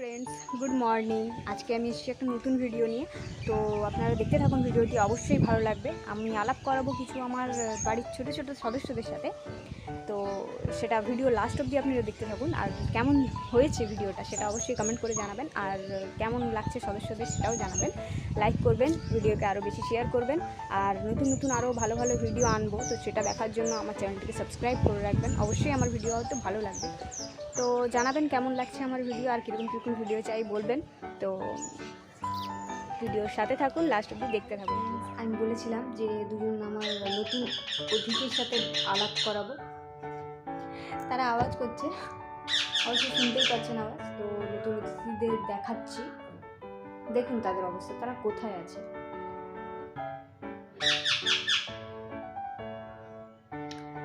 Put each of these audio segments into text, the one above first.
Friends, good morning. আজকে আমি এসেছি একটা নতুন ভিডিও নিয়ে। তো আপনারা দেখতে থাকুন, ভিডিওটি অবশ্যই ভালো লাগবে। আমি আলাপ করাবো কিছু আমার বাড়ির ছোটো ছোটো সদস্যদের সাথে। তো সেটা ভিডিও লাস্ট অবধি আপনারা দেখতে থাকুন। আর কেমন হয়েছে ভিডিওটা সেটা অবশ্যই কমেন্ট করে জানাবেন। আর কেমন লাগছে সদস্যদের সেটাও জানাবেন। লাইক করবেন, ভিডিওকে আরও বেশি শেয়ার করবেন। আর নতুন নতুন আরও ভালো ভালো ভিডিও আনবো, তো সেটা দেখার জন্য আমার চ্যানেলটিকে সাবস্ক্রাইব করে রাখবেন। অবশ্যই আমার ভিডিও হয়তো ভালো লাগবে। তো জানাবেন কেমন লাগছে আমার ভিডিও, আর কীরকম কীরকম ভিডিও চাই বলবেন। তো ভিডিওর সাথে থাকুন, লাস্ট অবধি দেখতে থাকুন। আমি বলেছিলাম যে দুজন আমার নতুন অতিথির সাথে আলাপ করাবো। তারা আওয়াজ করছে, অবশ্য শুনতেই পাচ্ছেন আওয়াজ। তো নতুন অতিথিদের দেখাচ্ছি, দেখুন তাদের অবস্থা, তারা কোথায় আছে।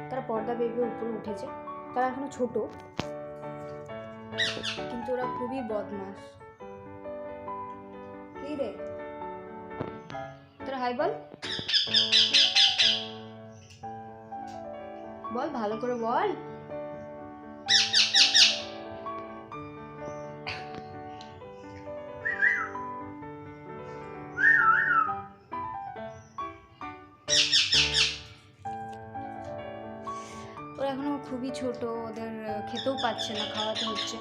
তারা পর্দা বেয়ে উপরে উঠেছে। তারা এখনো ছোট, কিন্তু ওরা খুবই বদমাস। কি রে তোরা, হাই বল, বল ভালো করে বল। ওরা এখনো খুবই ছোট, ওদের খেতেও পাচ্ছে না, খাওয়াতে হচ্ছে।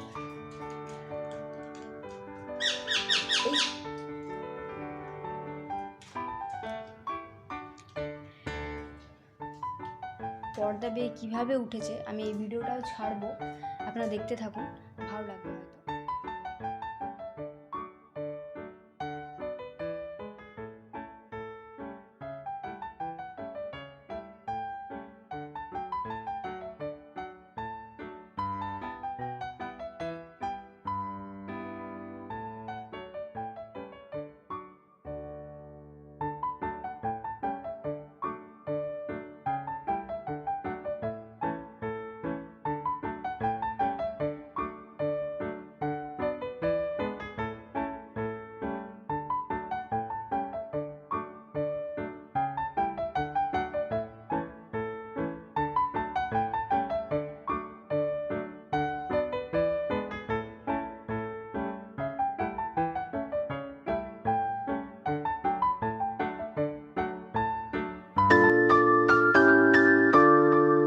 পর্দা বেয়ে কীভাবে উঠেছে আমি এই ভিডিওটাও ছাড়বো, আপনারা দেখতে থাকুন, ভালো লাগবে হয়তো।